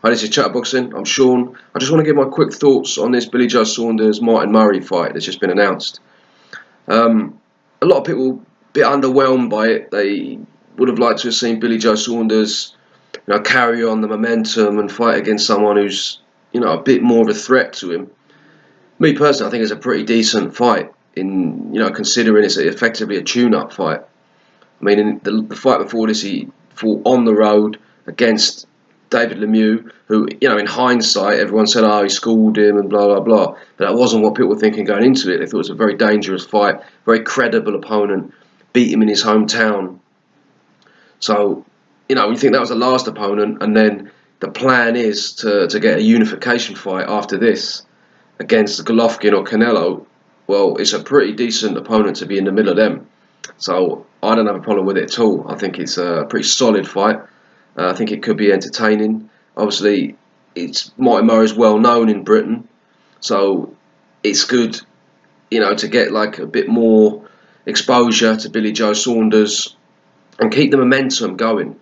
Hi, this is Chatterboxing. I'm Sean. I just want to give my quick thoughts on this Billy Joe Saunders Martin Murray fight that's just been announced. A lot of people a bit underwhelmed by it. They would have liked to have seen Billy Joe Saunders, carry on the momentum and fight against someone who's, a bit more of a threat to him. Me personally, I think it's a pretty decent fight in, considering it's effectively a tune-up fight. I mean, in the fight before this, he fought on the road against David Lemieux, who, in hindsight, everyone said, oh, he schooled him and blah, blah, blah. But that wasn't what people were thinking going into it. They thought it was a very dangerous fight, very credible opponent, beat him in his hometown. So, you think that was the last opponent, and then the plan is to get a unification fight after this against Golovkin or Canelo. Well, it's a pretty decent opponent to be in the middle of them. So I don't have a problem with it at all. I think it's a pretty solid fight. I think it could be entertaining. Obviously, Martin Murray's well known in Britain, so it's good, to get like a bit more exposure to Billy Joe Saunders and keep the momentum going.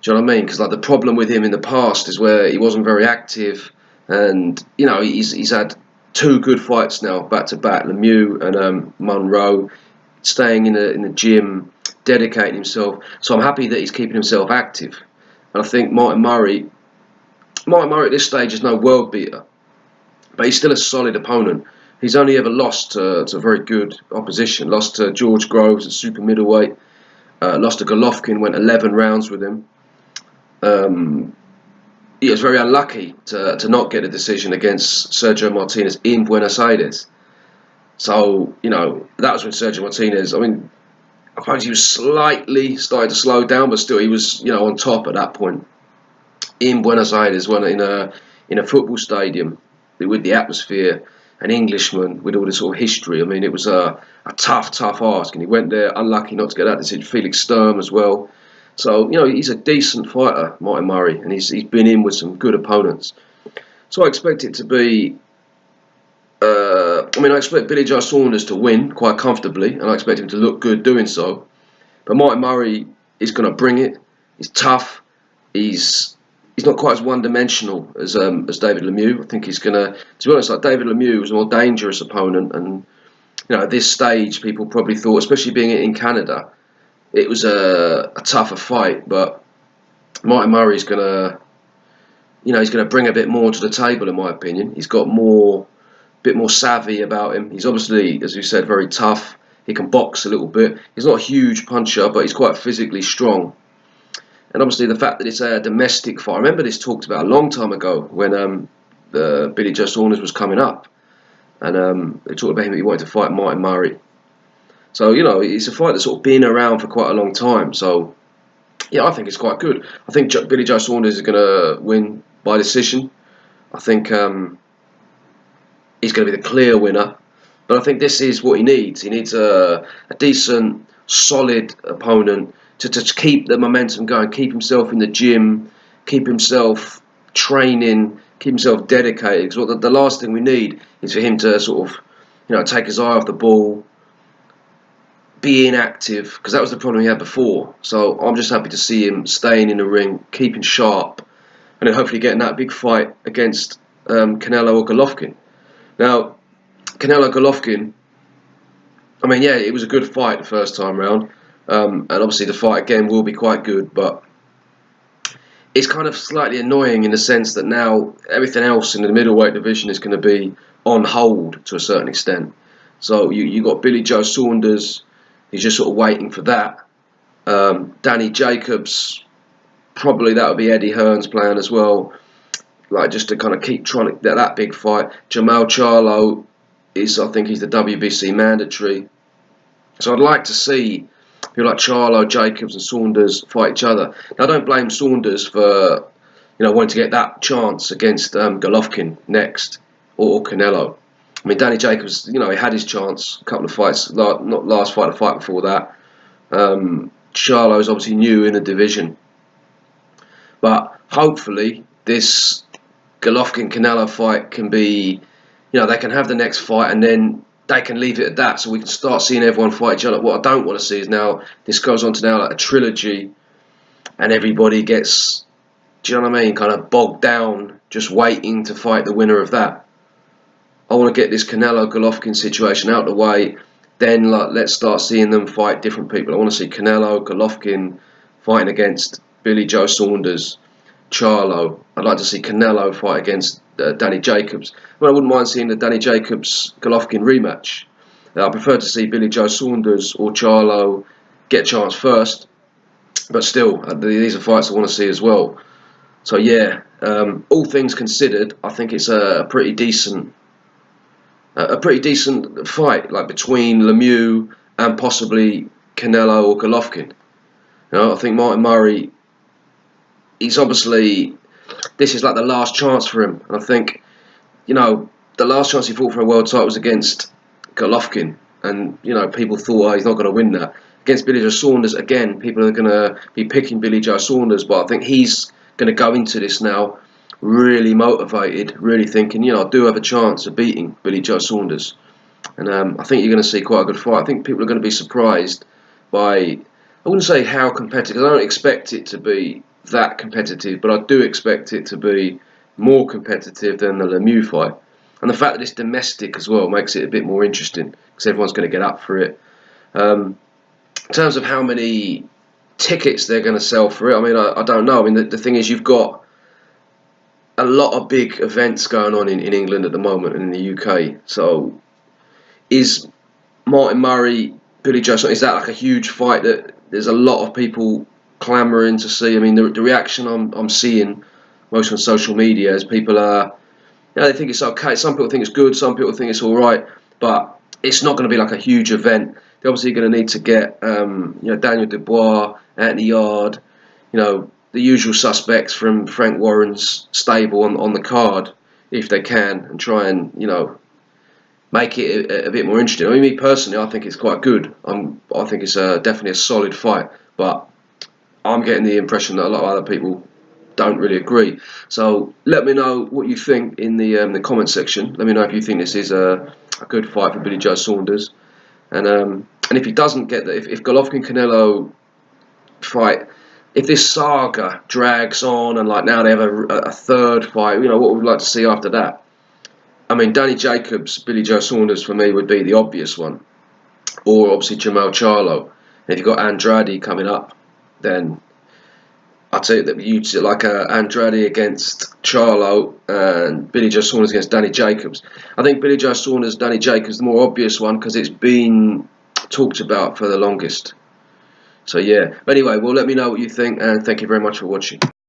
Do you know what I mean? Because like the problem with him in the past is where he wasn't very active, and he's had two good fights now back to back, Lemieux and Monroe, staying in the gym, dedicating himself. So I'm happy that he's keeping himself active. And I think Martin Murray at this stage is no world beater, but he's still a solid opponent. He's only ever lost to very good opposition. Lost to George Groves at super middleweight. Lost to Golovkin, went 11 rounds with him. He was very unlucky to not get a decision against Sergio Martinez in Buenos Aires. So, that was when Sergio Martinez, I suppose he was slightly starting to slow down, but still he was, on top at that point. In Buenos Aires, in a football stadium with the atmosphere, an Englishman with all this sort of history. It was a tough ask, and he went there unlucky not to get that decision. Felix Sturm as well. So, he's a decent fighter, Martin Murray, and he's been in with some good opponents. So I expect it to be I expect Billy Joe Saunders to win quite comfortably, and I expect him to look good doing so. But Martin Murray is going to bring it. He's tough. He's not quite as one-dimensional as David Lemieux. I think he's going to be honest, like David Lemieux was a more dangerous opponent, and at this stage, people probably thought, especially being in Canada, it was a tougher fight. But Martin Murray is going to, he's going to bring a bit more to the table, in my opinion. He's got bit more savvy about him. He's obviously, as you said, very tough. He can box a little bit. He's not a huge puncher, but he's quite physically strong. And obviously the fact that it's a domestic fight. I remember this talked about a long time ago when Billy Joe Saunders was coming up. And they talked about him that he wanted to fight Martin Murray. So, it's a fight that's sort of been around for quite a long time. So, yeah, I think it's quite good. I think Billy Joe Saunders is going to win by decision. I think he's going to be the clear winner. But I think this is what he needs. He needs a decent, solid opponent to keep the momentum going, keep himself in the gym, keep himself training, keep himself dedicated. Because the last thing we need is for him to sort of, take his eye off the ball, be inactive, because that was the problem he had before. So I'm just happy to see him staying in the ring, keeping sharp, and then hopefully getting that big fight against Canelo or Golovkin. Now, Canelo Golovkin, it was a good fight the first time round, and obviously the fight again will be quite good, but it's kind of slightly annoying in the sense that now everything else in the middleweight division is going to be on hold to a certain extent. So you got Billy Joe Saunders, he's just sort of waiting for that. Danny Jacobs, probably that would be Eddie Hearn's plan as well. Like just to kind of keep trying to get that big fight. Jamal Charlo I think he's the WBC mandatory. So I'd like to see people like Charlo, Jacobs and Saunders fight each other. Now I don't blame Saunders for wanting to get that chance against Golovkin next or Canelo. Danny Jacobs, he had his chance a couple of fights, not last fight, the fight before that. Charlo is obviously new in the division. But hopefully this Golovkin-Canelo fight can be, they can have the next fight and then they can leave it at that, so we can start seeing everyone fight each other. What I don't want to see is now this goes on to now like a trilogy and everybody gets do you know what I mean, kind of bogged down, just waiting to fight the winner of that. I want to get this Canelo-Golovkin situation out of the way. Then let's start seeing them fight different people. I want to see Canelo, Golovkin fighting against Billy Joe Saunders, Charlo. I'd like to see Canelo fight against Danny Jacobs. Well, I wouldn't mind seeing the Danny Jacobs-Golovkin rematch. I prefer to see Billy Joe Saunders or Charlo get a chance first. But still, these are fights I want to see as well. So yeah, all things considered, I think it's a pretty decent fight, like between Lemieux and possibly Canelo or Golovkin. I think Martin Murray, he's obviously, this is like the last chance for him. And I think, the last chance he fought for a world title was against Golovkin, and people thought, he's not going to win that. Against Billy Joe Saunders, again, people are going to be picking Billy Joe Saunders, but I think he's going to go into this now really motivated, really thinking, I do have a chance of beating Billy Joe Saunders. And I think you're going to see quite a good fight. I think people are going to be surprised by, I wouldn't say how competitive, I don't expect it to be that competitive, but I do expect it to be more competitive than the Lemieux fight. And the fact that it's domestic as well makes it a bit more interesting, because everyone's going to get up for it. In terms of how many tickets they're going to sell for it, I don't know. The thing is, you've got a lot of big events going on in England at the moment and in the UK. So is Martin Murray, Billy Joe, is that like a huge fight that there's a lot of people clamouring to see? The reaction I'm seeing most on social media is people are, they think it's okay. Some people think it's good, some people think it's all right, but it's not going to be like a huge event. They're obviously going to need to get Daniel Dubois, Anthony Yard, the usual suspects from Frank Warren's stable on the card, if they can, and try and make it a bit more interesting. Me personally, I think it's quite good. I think it's definitely a solid fight, but I'm getting the impression that a lot of other people don't really agree. So let me know what you think in the comment section. Let me know if you think this is a good fight for Billy Joe Saunders, and if he doesn't get that, if Golovkin Canelo fight, if this saga drags on and now they have a third fight, what we'd like to see after that. Danny Jacobs, Billy Joe Saunders for me would be the obvious one, or obviously Jamal Charlo. And if you've got Andrade coming up, then I'd say that you'd see like Andrade against Charlo and Billy Joe Saunders against Danny Jacobs. I think Billy Joe Saunders, Danny Jacobs is the more obvious one because it's been talked about for the longest. So yeah, but anyway, well, let me know what you think, and thank you very much for watching.